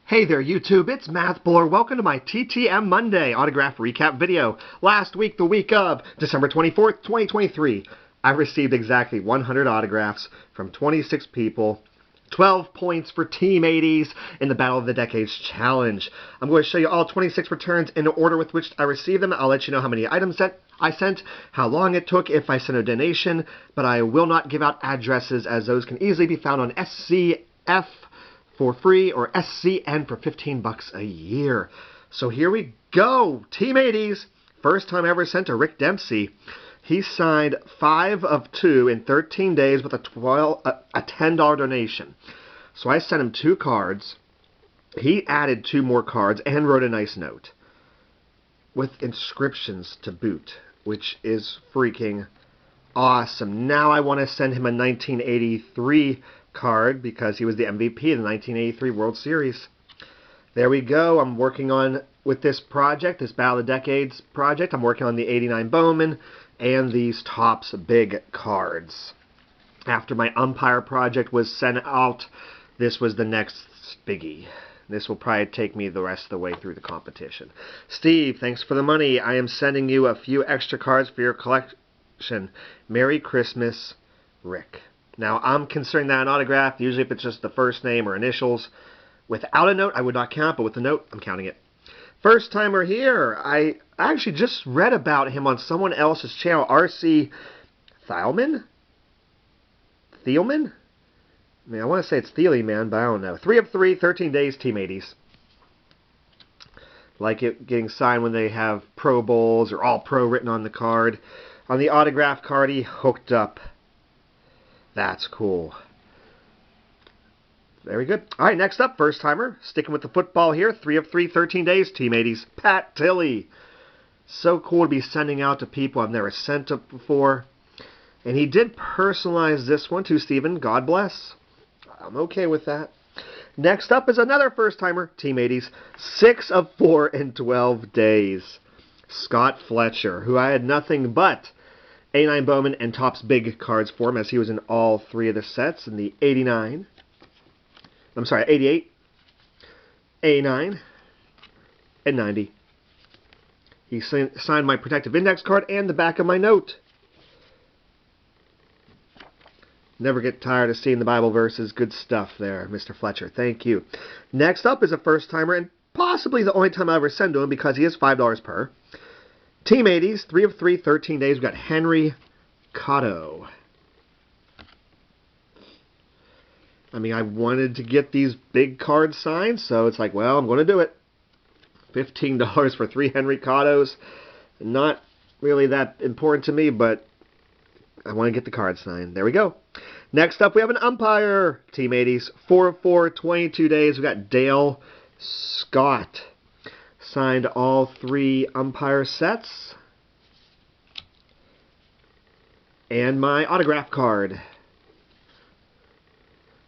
Hey there YouTube, it's Math Buller. Welcome to my TTM Monday autograph recap video. Last week, the week of December 24th, 2023, I received exactly 100 autographs from 26 people. 12 points for Team 80s in the Battle of the Decades Challenge. I'm going to show you all 26 returns in the order with which I received them. I'll let you know how many items that I sent, how long it took if I sent a donation, but I will not give out addresses as those can easily be found on SCF for free or SCN for 15 bucks a year. So here we go. Team 80s. First time ever sent to Rick Dempsey. He signed 5 of 2 in 13 days with a $10 donation. So I sent him 2 cards. He added 2 more cards and wrote a nice note with inscriptions to boot, which is freaking awesome. Now I want to send him a 1983 card because he was the MVP of the 1983 World Series. There we go. I'm working on, with this project, this Battle of the Decades project, I'm working on the 89 Bowman and these Topps big cards. After my umpire project was sent out, this was the next biggie. This will probably take me the rest of the way through the competition. Steve, thanks for the money. I am sending you a few extra cards for your collection. Merry Christmas, Rick. Now, I'm considering that an autograph. Usually if it's just the first name or initials. Without a note, I would not count, but with a note, I'm counting it. First timer here. I actually just read about him on someone else's channel, RC Thielemann? Thielemann? I mean, I want to say it's Thielemann, but I don't know. 3 of 3, 13 days, Team 80s. Like it getting signed when they have Pro Bowls or All Pro written on the card. On the autograph card, he hooked up. That's cool. Very good. All right, next up, first timer. Sticking with the football here. 3 of 3, 13 days, Team 80s. Pat Tilley. So cool to be sending out to people I've never sent to before. And he did personalize this one to Steven. God bless. I'm okay with that. Next up is another first timer, Team 80s. 6 of 4 in 12 days. Scott Fletcher, who I had nothing but 89 Bowman and Topps big cards for him, as he was in all 3 of the sets in the 88, 89, and 90. He signed my protective index card and the back of my note. Never get tired of seeing the Bible verses. Good stuff there, Mr. Fletcher. Thank you. Next up is a first timer, and possibly the only time I ever send to him because he is $5 per. Team 80s, 3 of 3, 13 days. We've got Henry Cotto. I mean, I wanted to get these big cards signed, so it's like, well, I'm going to do it. $15 for 3 Henry Cottos. Not really that important to me, but I want to get the card signed. There we go. Next up, we have an umpire. Team 80s, 4 of 4, 22 days. We've got Dale Scott. Signed all 3 umpire sets. And my autograph card.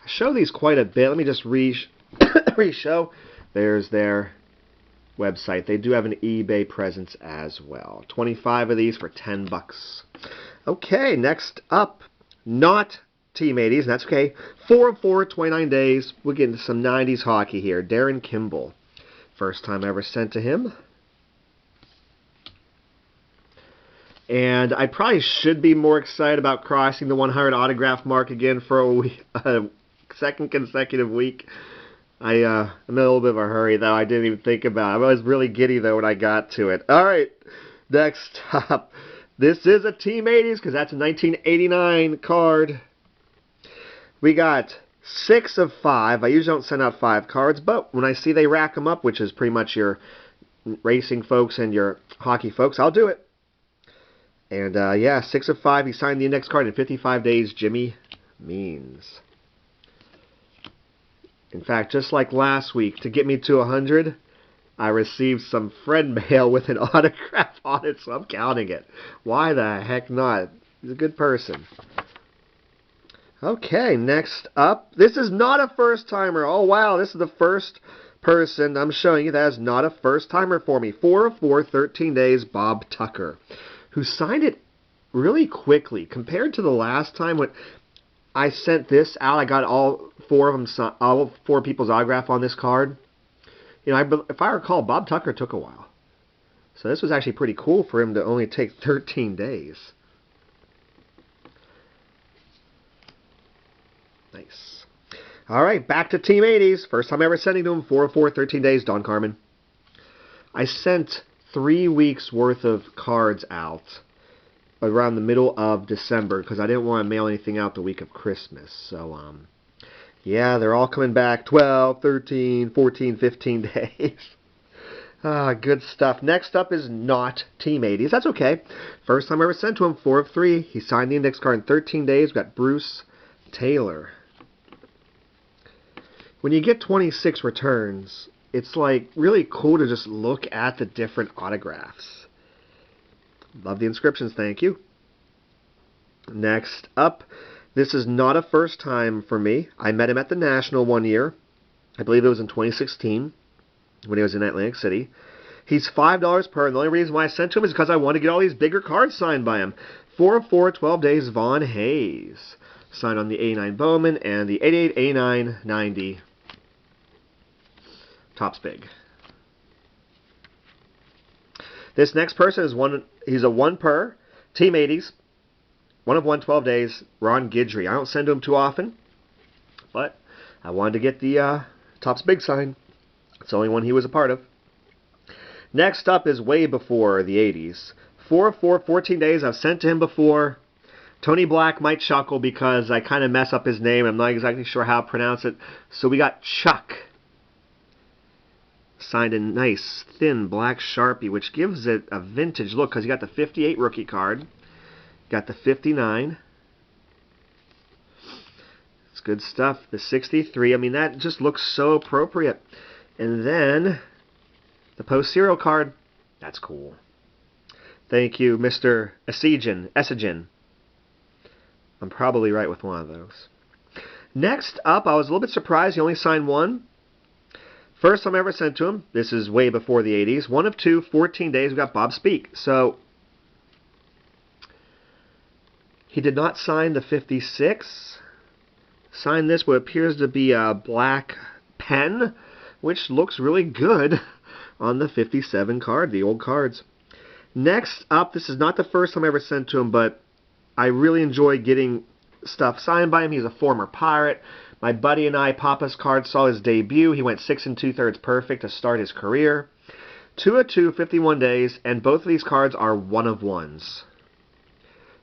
I show these quite a bit. Let me just re-show. There's their website. They do have an eBay presence as well. 25 of these for 10 bucks. Okay, next up, not Team 80s, and that's okay. 4 of 4, 29 days. We'll get into some 90s hockey here. Darren Kimball. First time ever sent to him. And I probably should be more excited about crossing the 100 autograph mark again for a second consecutive week. I'm in a little bit of a hurry, though. I didn't even think about it. I was really giddy, though, when I got to it. All right, next up. This is a Team 80s because that's a 1989 card. We got 6 of 5. I usually don't send out 5 cards, but when I see they rack them up, which is pretty much your racing folks and your hockey folks, I'll do it. And yeah, 6 of 5. He signed the index card in 55 days. Jimmy Means. In fact, just like last week, to get me to 100, I received some friend mail with an autograph on it, so I'm counting it. Why the heck not? He's a good person. Okay, next up. This is not a first-timer. Oh, wow, this is the first person I'm showing you that is not a first-timer for me. 4 of 4, 13 days, Bob Tucker, who signed it really quickly. Compared to the last time when I sent this out, I got all 4 of them, all 4 people's autograph on this card. You know, if I recall, Bob Tucker took a while. So this was actually pretty cool for him to only take 13 days. Nice. All right, back to Team 80s. First time ever sending to him. 404, 13 days, Don Carman. I sent 3 weeks worth of cards out around the middle of December because I didn't want to mail anything out the week of Christmas. So, yeah, they're all coming back 12, 13, 14, 15 days. Good stuff. Next up is not Team 80s. That's okay. First time I ever sent to him, 4 of 3. He signed the index card in 13 days. We've got Bruce Taylor. When you get 26 returns, it's like really cool to just look at the different autographs. Love the inscriptions, thank you. Next up, this is not a first time for me. I met him at the National one year. I believe it was in 2016 when he was in Atlantic City. He's $5 per, and the only reason why I sent to him is because I want to get all these bigger cards signed by him. 4 of 4, 12 days, Vaughn Hayes. Signed on the 89 Bowman and the 88, 89, 90. Topps Big. This next person is he's a 1 per, Team 80s, 1 of 1, 12 days, Ron Guidry. I don't send to him too often, but I wanted to get the Topps Big sign. It's the only one he was a part of. Next up is way before the 80s. 4 of 4, 14 days. I've sent to him before. Tony Black might chuckle because I kind of mess up his name. I'm not exactly sure how to pronounce it. So we got Chuck. Signed a nice, thin black Sharpie, which gives it a vintage look because you got the 58 rookie card. Got the 59. It's good stuff. The 63. I mean, that just looks so appropriate. And then the post serial card. That's cool. Thank you, Mr. Esigen. I'm probably right with one of those. Next up, I was a little bit surprised he only signed 1. First time I ever sent to him. This is way before the 80s. 1 of 2, 14 days. We've got Bob Speak. So he did not sign the 56. Signed this what appears to be a black pen, which looks really good on the 57 card, the old cards. Next up, this is not the first time I ever sent to him, but I really enjoy getting stuff signed by him. He's a former Pirate. My buddy and I, Papa's card, saw his debut. He went 6 2/3 perfect to start his career. 2 of 2, 51 days, and both of these cards are 1 of 1s.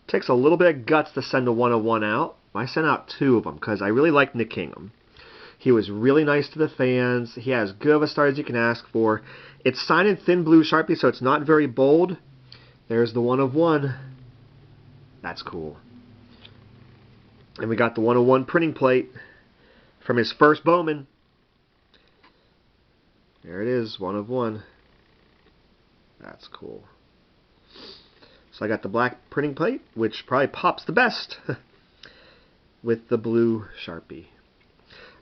Takes a little bit of guts to send a 1 of 1 out. I sent out 2 of them because I really like Nick Kingham. He was really nice to the fans. He has as good of a start as you can ask for. It's signed in thin blue Sharpie, so it's not very bold. There's the 1 of 1. That's cool. And we got the 1 of 1 printing plate from his first Bowman. There it is, 1 of 1. That's cool. So I got the black printing plate, which probably pops the best with the blue Sharpie.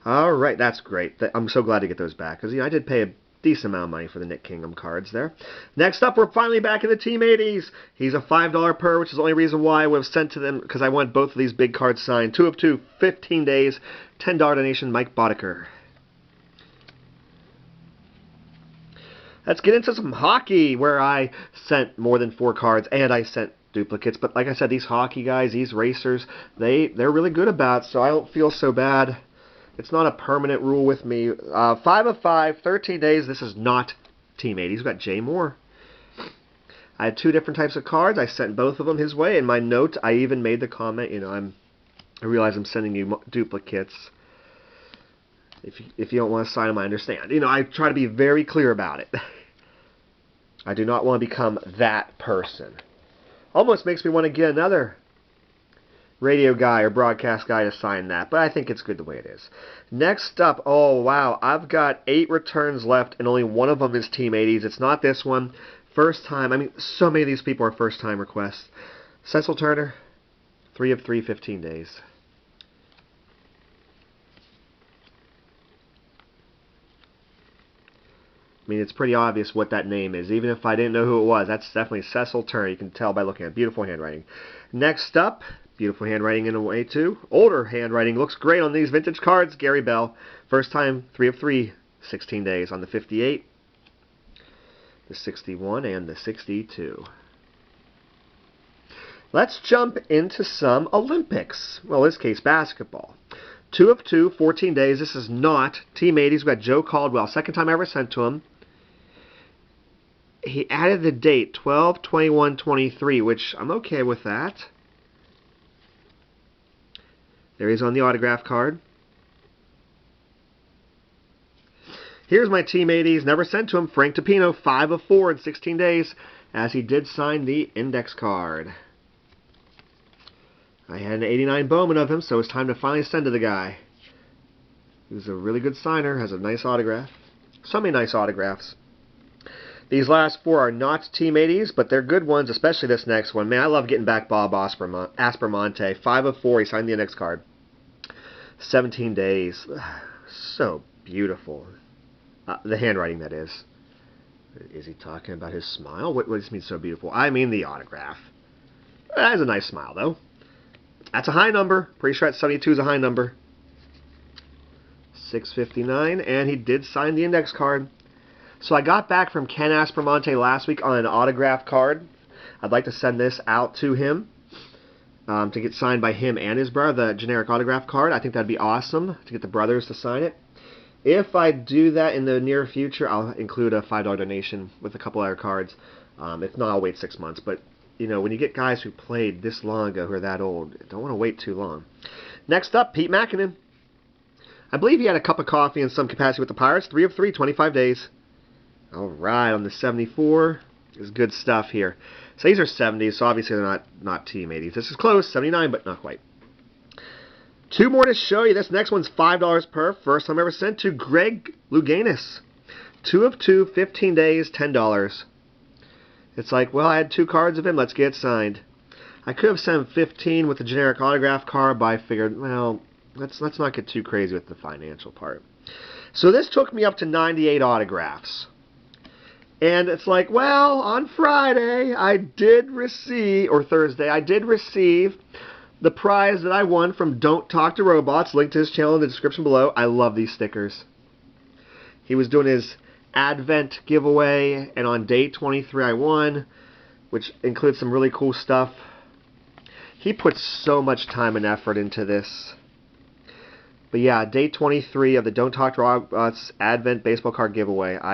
Alright, that's great. I'm so glad to get those back, because I did pay a decent amount of money for the Nick Kingham cards there. Next up, we're finally back in the Team 80s. He's a $5 per, which is the only reason why I would have sent to them, because I want both of these big cards signed. 2 of 2, 15 days, $10 donation, Mike Boddicker. Let's get into some hockey, where I sent more than 4 cards, and I sent duplicates. But like I said, these hockey guys, these racers, they're really good about it, so I don't feel so bad. It's not a permanent rule with me. 5 of 5, 13 days. This is not Team 80s. We've got Jay Moore. I had 2 different types of cards. I sent both of them his way. In my note, I even made the comment, I realize I'm sending you duplicates. If you don't want to sign them, I understand. I try to be very clear about it. I do not want to become that person. Almost makes me want to get another radio guy or broadcast guy to sign that, but I think it's good the way it is. Next up, oh wow, I've got 8 returns left, and only one of them is Team 80s. It's not this one. First time, I mean, so many of these people are first time requests. Cecil Turner, 3 of 3, 15 days. I mean, it's pretty obvious what that name is. Even if I didn't know who it was, that's definitely Cecil Turner. You can tell by looking at it. Beautiful handwriting. Next up, beautiful handwriting in a way too. Older handwriting. Looks great on these vintage cards. Gary Bell. First time, 3 of 3, 16 days on the 58, the 61, and the 62. Let's jump into some Olympics. Well, in this case, basketball. 2 of 2, 14 days. This is not Team 80s. We've got Joe Caldwell. Second time I ever sent to him. He added the date, 12/21/23, which I'm okay with that. There he is on the autograph card. Here's my Team 80s. Never sent to him. Frank DiPino, 5 of 4 in 16 days, as he did sign the index card. I had an 89 Bowman of him, so it's time to finally send to the guy. He was a really good signer, has a nice autograph. So many nice autographs. These last 4 are not Team 80s, but they're good ones, especially this next one. Man, I love getting back Bob Aspermonte. 5 of 4, he signed the index card. 17 days. So beautiful. The handwriting, that is. Is he talking about his smile? What does it mean so beautiful? I mean the autograph. That is a nice smile, though. That's a high number. Pretty sure that 72 is a high number. 659, and he did sign the index card. So I got back from Ken Aspermonte last week on an autograph card. I'd like to send this out to him to get signed by him and his brother, the generic autograph card. I think that'd be awesome to get the brothers to sign it. If I do that in the near future, I'll include a $5 donation with a couple other cards. If not, I'll wait 6 months. But, you know, when you get guys who played this long ago who are that old, don't want to wait too long. Next up, Pete Makinen. I believe he had a cup of coffee in some capacity with the Pirates. 3 of 3, 25 days. All right, on the 74 is good stuff here. So these are 70s, so obviously they're not Team 80s. This is close, 79, but not quite. 2 more to show you. This next one's $5 per. First time ever sent to Greg Louganis. 2 of 2, 15 days, $10. It's like, well, I had 2 cards of him. Let's get it signed. I could have sent 15 with the generic autograph card, but I figured, well, let's not get too crazy with the financial part. So this took me up to 98 autographs. And it's like, well, on Friday, I did receive, or Thursday, I did receive the prize that I won from Don't Talk to Robots. Link to his channel in the description below. I love these stickers. He was doing his Advent giveaway, and on day 23 I won, which includes some really cool stuff. He puts so much time and effort into this. But yeah, day 23 of the Don't Talk to Robots Advent baseball card giveaway. I